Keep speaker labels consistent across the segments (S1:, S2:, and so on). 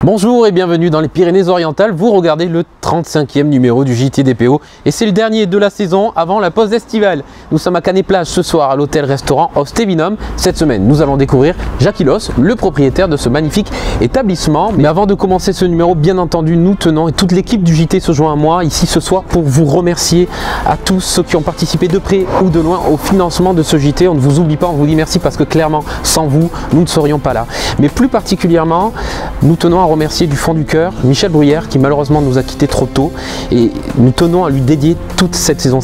S1: Bonjour et bienvenue dans les Pyrénées-Orientales. Vous regardez le 35e numéro du JT DPO et c'est le dernier de la saison avant la pause estivale. Nous sommes à Canet-Plage ce soir à l'hôtel-restaurant Ostevinum. Cette semaine, nous allons découvrir Jackie Loss, le propriétaire de ce magnifique établissement. Mais avant de commencer ce numéro, bien entendu, nous tenons et toute l'équipe du JT se joint à moi ici ce soir pour vous remercier à tous ceux qui ont participé de près ou de loin au financement de ce JT. On ne vous oublie pas, on vous dit merci parce que clairement, sans vous, nous ne serions pas là. Mais plus particulièrement, nous tenons à remercier du fond du cœur Michel Bruyère qui malheureusement nous a quittés trop tôt et nous tenons à lui dédier toute cette saison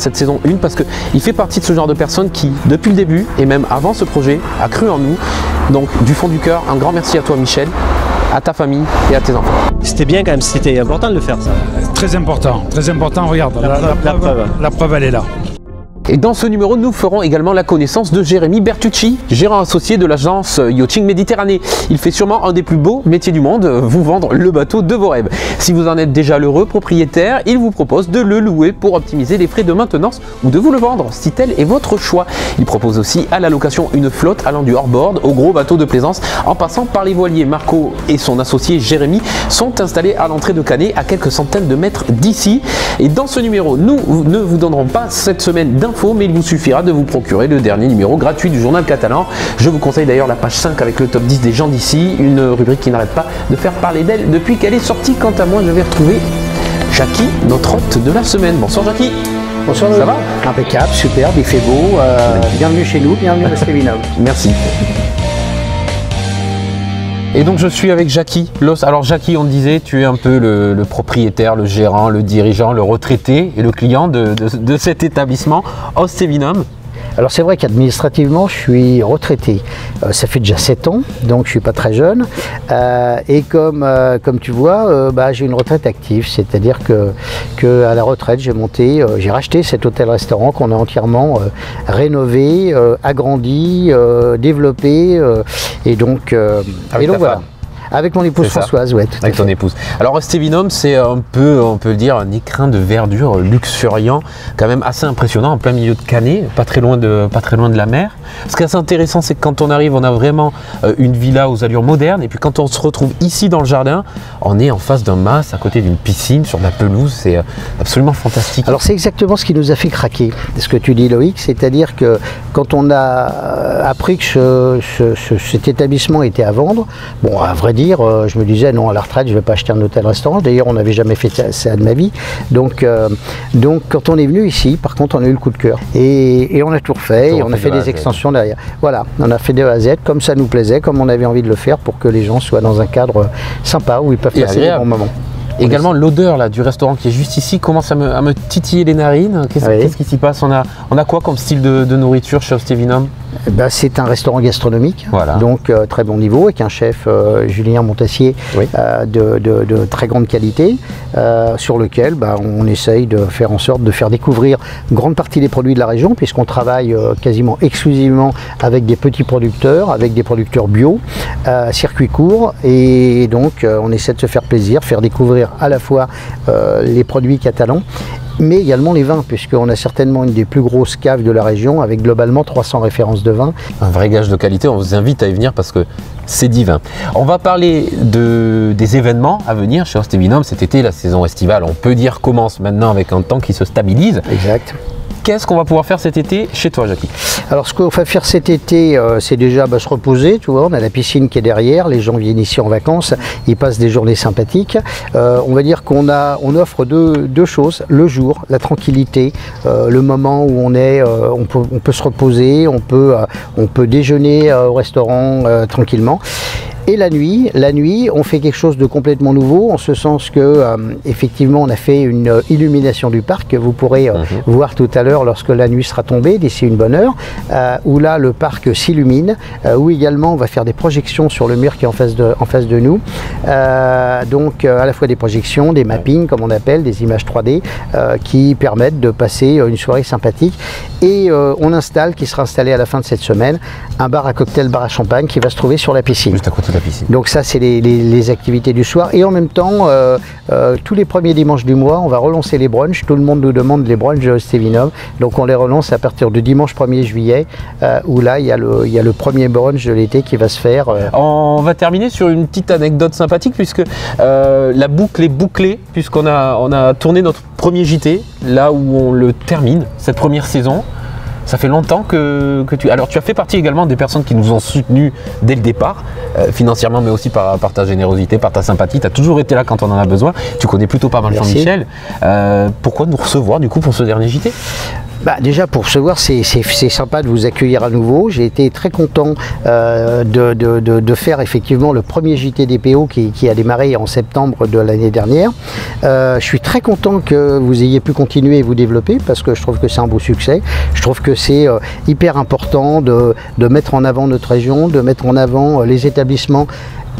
S1: 1 parce qu'il fait partie de ce genre de personnes qui depuis le début et même avant ce projet a cru en nous. Donc du fond du cœur, un grand merci à toi Michel, à ta famille et à tes enfants.
S2: C'était bien quand même, c'était important de le faire ça.
S3: Très important, regarde, la preuve elle est là.
S1: Et dans ce numéro, nous ferons également la connaissance de Jérémy Bertucci, gérant associé de l'agence Yachting Méditerranée. Il fait sûrement un des plus beaux métiers du monde, vous vendre le bateau de vos rêves. Si vous en êtes déjà l'heureux propriétaire, il vous propose de le louer pour optimiser les frais de maintenance ou de vous le vendre, si tel est votre choix. Il propose aussi à la location une flotte allant du hors-board au gros bateau de plaisance en passant par les voiliers. Marco et son associé Jérémy sont installés à l'entrée de Canet à quelques centaines de mètres d'ici. Et dans ce numéro, nous ne vous donnerons pas cette semaine d'infos, mais il vous suffira de vous procurer le dernier numéro gratuit du journal catalan. Je vous conseille d'ailleurs la page 5 avec le top 10 des gens d'ici, une rubrique qui n'arrête pas de faire parler d'elle depuis qu'elle est sortie. Quant à moi, je vais retrouver Jackie, notre hôte de la semaine. Bonsoir Jackie.
S4: Bonsoir, ça va? Impeccable, superbe, il fait beau. Bienvenue chez nous, bienvenue à Ostevinum.
S1: Merci. Et donc je suis avec Jackie Loss. Alors Jackie, on disait, tu es un peu le propriétaire, le gérant, le dirigeant, le retraité et le client de cet établissement Ostevinum.
S4: Alors c'est vrai qu'administrativement je suis retraité, ça fait déjà 7 ans, donc je suis pas très jeune, et comme tu vois, j'ai une retraite active, c'est-à-dire que à la retraite j'ai racheté cet hôtel-restaurant qu'on a entièrement rénové, agrandi, développé, et donc voilà. Avec mon épouse Françoise, ouais.
S1: Avec ton épouse. Alors Ostevinum, c'est un peu, on peut le dire, un écrin de verdure luxuriant, quand même assez impressionnant, en plein milieu de Canet, pas très loin de la mer. Ce qui est assez intéressant, c'est que quand on arrive, on a vraiment une villa aux allures modernes, et puis quand on se retrouve ici dans le jardin, on est en face d'un mas, à côté d'une piscine, sur de la pelouse, c'est absolument fantastique.
S4: Alors c'est exactement ce qui nous a fait craquer, ce que tu dis Loïc, c'est-à-dire que quand on a appris que cet établissement était à vendre, bon, à vrai dire, je me disais non, à la retraite je ne vais pas acheter un hôtel-restaurant, d'ailleurs on n'avait jamais fait ça de ma vie, donc quand on est venu ici, par contre on a eu le coup de cœur et on a tout refait, et on a fait des extensions derrière, voilà, on a fait de A à Z comme ça nous plaisait, comme on avait envie de le faire pour que les gens soient dans un cadre sympa où ils peuvent passer des bons moments.
S1: Également l'odeur là du restaurant qui est juste ici commence à me titiller les narines. Qu'est-ce qui s'y passe? On a quoi comme style de nourriture chez Ostevinum?
S4: C'est un restaurant gastronomique,
S1: voilà.
S4: Donc très bon niveau, avec un chef Julien Montassier, oui. De très grande qualité, sur lequel on essaye de faire en sorte de faire découvrir une grande partie des produits de la région, puisqu'on travaille quasiment exclusivement avec des petits producteurs, avec des producteurs bio, circuit court, et donc on essaie de se faire plaisir, faire découvrir à la fois les produits catalans, mais également les vins, puisqu'on a certainement une des plus grosses caves de la région, avec globalement 300 références de vin.
S1: Un vrai gage de qualité, on vous invite à y venir parce que c'est divin. On va parler des événements à venir chez Ostevinum cet été. La saison estivale, on peut dire, commence maintenant avec un temps qui se stabilise.
S4: Exact.
S1: Qu'est-ce qu'on va pouvoir faire cet été chez toi, Jackie?
S4: Alors ce qu'on va faire cet été, c'est déjà se reposer, tu vois, on a la piscine qui est derrière, les gens viennent ici en vacances, ils passent des journées sympathiques. On va dire qu'on offre deux choses, le jour, la tranquillité, le moment où on peut se reposer, on peut déjeuner au restaurant tranquillement. Et la nuit, on fait quelque chose de complètement nouveau, en ce sens que, effectivement, on a fait une illumination du parc que vous pourrez voir tout à l'heure lorsque la nuit sera tombée, d'ici une bonne heure, où là, le parc s'illumine, où également, on va faire des projections sur le mur qui est en face de nous. Donc, à la fois des projections, des mappings, comme on appelle, des images 3D, qui permettent de passer une soirée sympathique. Et qui sera installé à la fin de cette semaine, un bar à cocktail, bar à champagne, qui va se trouver sur la piscine.
S1: Juste à côté toute la piscine.
S4: Donc ça, c'est les activités du soir. Et en même temps, tous les premiers dimanches du mois, on va relancer les brunchs. Tout le monde nous demande les brunchs de Stevinum. Donc on les relance à partir du dimanche 1er juillet, où là, il y a le premier brunch de l'été qui va se faire.
S1: On va terminer sur une petite anecdote sympathique, puisque la boucle est bouclée, puisqu'on a tourné notre premier JT, là où on le termine, cette première saison. Ça fait longtemps que tu... Alors tu as fait partie également des personnes qui nous ont soutenus dès le départ, financièrement, mais aussi par ta générosité, par ta sympathie. Tu as toujours été là quand on en a besoin. Tu connais plutôt pas mal Jean-Michel. Pourquoi nous recevoir du coup pour ce dernier JT ?
S4: Déjà pour recevoir, c'est sympa de vous accueillir à nouveau. J'ai été très content de faire effectivement le premier JT DPO qui a démarré en septembre de l'année dernière. Je suis très content que vous ayez pu continuer et vous développer, parce que je trouve que c'est un beau succès. Je trouve que c'est hyper important de mettre en avant notre région, de mettre en avant les établissements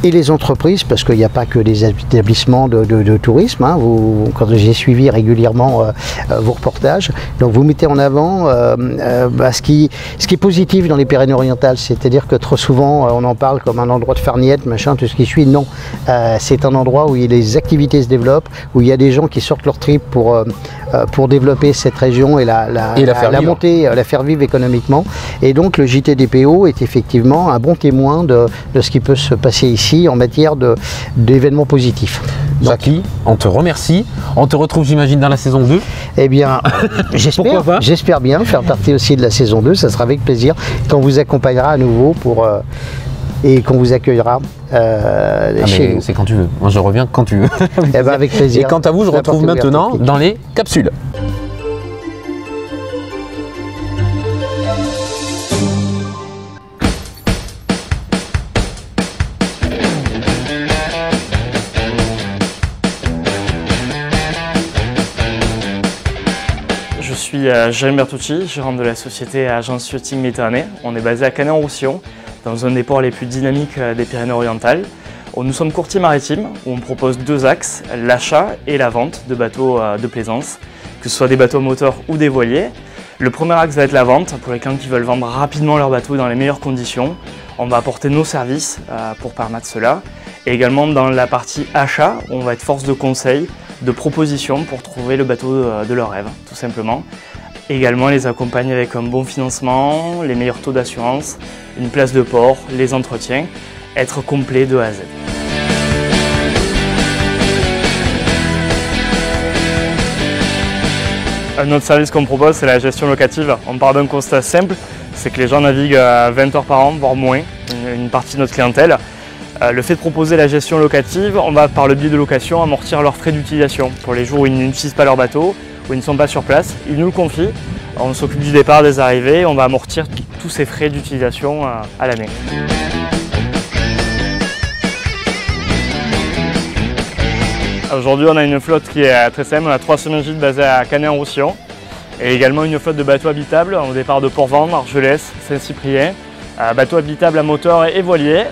S4: et les entreprises, parce qu'il n'y a pas que des établissements de tourisme, hein. Quand j'ai suivi régulièrement vos reportages, donc vous mettez en avant ce qui est positif dans les Pyrénées-Orientales, c'est-à-dire que trop souvent on en parle comme un endroit de farniette, machin, tout ce qui suit. Non, c'est un endroit où les activités se développent, où il y a des gens qui sortent leur trip pour développer cette région et la monter, la faire vivre économiquement. Et donc le JT-DPO est effectivement un bon témoin de ce qui peut se passer ici en matière d'événements positifs.
S1: Jackie, on te remercie. On te retrouve, j'imagine, dans la saison 2.
S4: Eh bien, j'espère bien faire partie aussi de la saison 2. Ça sera avec plaisir qu'on vous accompagnera à nouveau et qu'on vous accueillera chez nous.
S1: C'est quand tu veux. Moi, je reviens quand tu veux.
S4: Avec plaisir.
S1: Et quant à vous, je retrouve maintenant dans les capsules.
S5: Je suis Jérémy Bertucci, gérant de la société Agence Yachting Méditerranée. On est basé à Canet-en-Roussillon, dans un des ports les plus dynamiques des Pyrénées-Orientales. Nous sommes courtiers maritimes, où on propose deux axes, l'achat et la vente de bateaux de plaisance, que ce soit des bateaux moteurs ou des voiliers. Le premier axe va être la vente, pour les clients qui veulent vendre rapidement leur bateau dans les meilleures conditions. On va apporter nos services pour permettre cela. Et également dans la partie achat, on va être force de conseil, de propositions pour trouver le bateau de leur rêve, tout simplement. Également les accompagner avec un bon financement, les meilleurs taux d'assurance, une place de port, les entretiens, être complet de A à Z. Un autre service qu'on propose, c'est la gestion locative. On part d'un constat simple, c'est que les gens naviguent à 20 heures par an, voire moins, une partie de notre clientèle. Le fait de proposer la gestion locative, on va par le biais de location amortir leurs frais d'utilisation. Pour les jours où ils n'utilisent pas leur bateau, où ils ne sont pas sur place, ils nous le confient. On s'occupe du départ, des arrivées, on va amortir tous ces frais d'utilisation à l'année. Aujourd'hui, on a une flotte qui est très simple, on a 3 semi-gîtes basés à Canet-en-Roussillon et également une flotte de bateaux habitables au départ de Port-Vendre, Argelès, Saint-Cyprien. Bateaux habitables à moteur et voilier,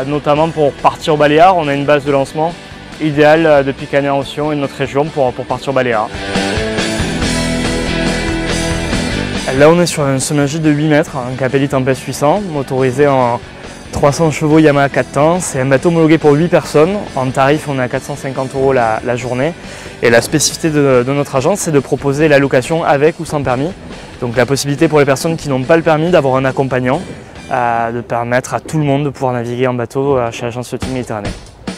S5: notamment pour partir au Baléares. On a une base de lancement idéale depuis Canet-en-Roussillon et notre région pour partir au Baléares. Là, on est sur un semi-gîte de 8 mètres, un Capelli Tempest 800, motorisé en 300 chevaux Yamaha 4 temps. C'est un bateau homologué pour 8 personnes. En tarif, on est à 450 € la journée. Et la spécificité de notre agence, c'est de proposer la location avec ou sans permis. Donc la possibilité pour les personnes qui n'ont pas le permis d'avoir un accompagnant, de permettre à tout le monde de pouvoir naviguer en bateau chez Agence Yachting Méditerranée.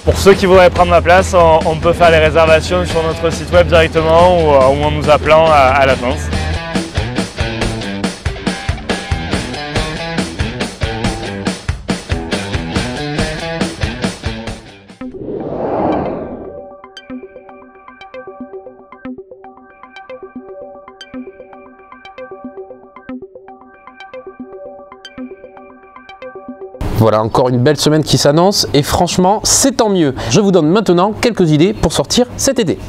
S5: Pour ceux qui voudraient prendre ma place, on peut faire les réservations sur notre site web directement ou en nous appelant à l'agence.
S1: Voilà, encore une belle semaine qui s'annonce et franchement, c'est tant mieux. Je vous donne maintenant quelques idées pour sortir cet été.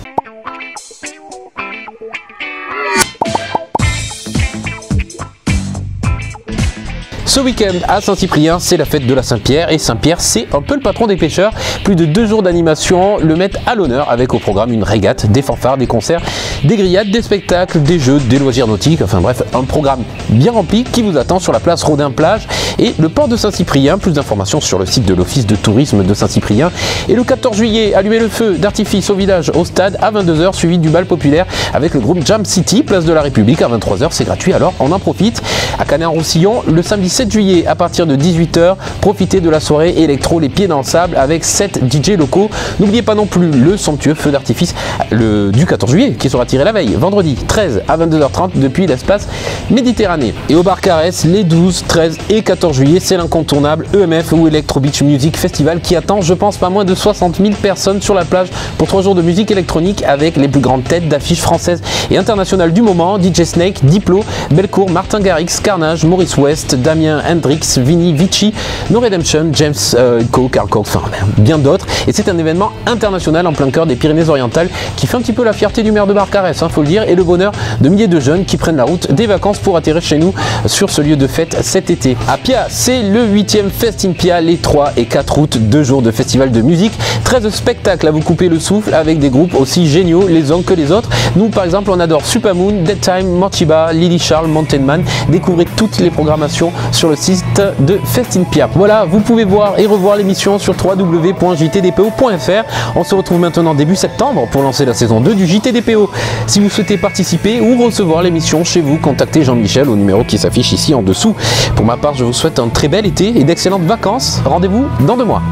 S1: Ce week-end à Saint-Cyprien, c'est la fête de la Saint-Pierre et Saint-Pierre, c'est un peu le patron des pêcheurs. Plus de 2 jours d'animation le mettent à l'honneur avec au programme une régate, des fanfares, des concerts, des grillades, des spectacles, des jeux, des loisirs nautiques, enfin bref, un programme bien rempli qui vous attend sur la place Rodin-Plage et le port de Saint-Cyprien. Plus d'informations sur le site de l'Office de tourisme de Saint-Cyprien. Et le 14 juillet, allumez le feu d'artifice au village au stade à 22h, suivi du bal populaire avec le groupe Jam City, place de la République à 23h, c'est gratuit, alors on en profite. À Canet-en-Roussillon, le samedi 7 juillet à partir de 18h, profitez de la soirée électro les pieds dans le sable avec 7 DJ locaux. N'oubliez pas non plus le somptueux feu d'artifice du 14 juillet qui sera tiré la veille, vendredi 13 à 22h30 depuis l'espace Méditerranée. Et au bar Caresse, les 12, 13 et 14 juillet, c'est l'incontournable EMF ou Electro Beach Music Festival qui attend, je pense, pas moins de 60 000 personnes sur la plage pour 3 jours de musique électronique avec les plus grandes têtes d'affiches françaises et internationales du moment, DJ Snake, Diplo, Belcourt, Martin Garrix, Carnage, Maurice West, Damien Hendrix, Vinny Vici, No Redemption, James Co, Carl Cox, enfin bien d'autres. Et c'est un événement international en plein cœur des Pyrénées-Orientales qui fait un petit peu la fierté du maire de Barcarès, faut le dire, et le bonheur de milliers de jeunes qui prennent la route des vacances pour atterrir chez nous sur ce lieu de fête cet été. À Pia, c'est le 8e Fest in Pia, les 3 et 4 août, 2 jours de festival de musique, 13 spectacles à vous couper le souffle avec des groupes aussi géniaux les uns que les autres. Nous par exemple on adore Supermoon, Dead Time, Mortiba, Lily Charles, Mountain Man. Découvrez toutes les programmations sur le site de Fest in Pia. Voilà, vous pouvez voir et revoir l'émission sur www.jtdpo.fr. On se retrouve maintenant début septembre pour lancer la saison 2 du JTDPO. Si vous souhaitez participer ou recevoir l'émission chez vous, contactez Jean-Michel au numéro qui s'affiche ici en dessous. Pour ma part, je vous souhaite un très bel été et d'excellentes vacances. Rendez-vous dans 2 mois.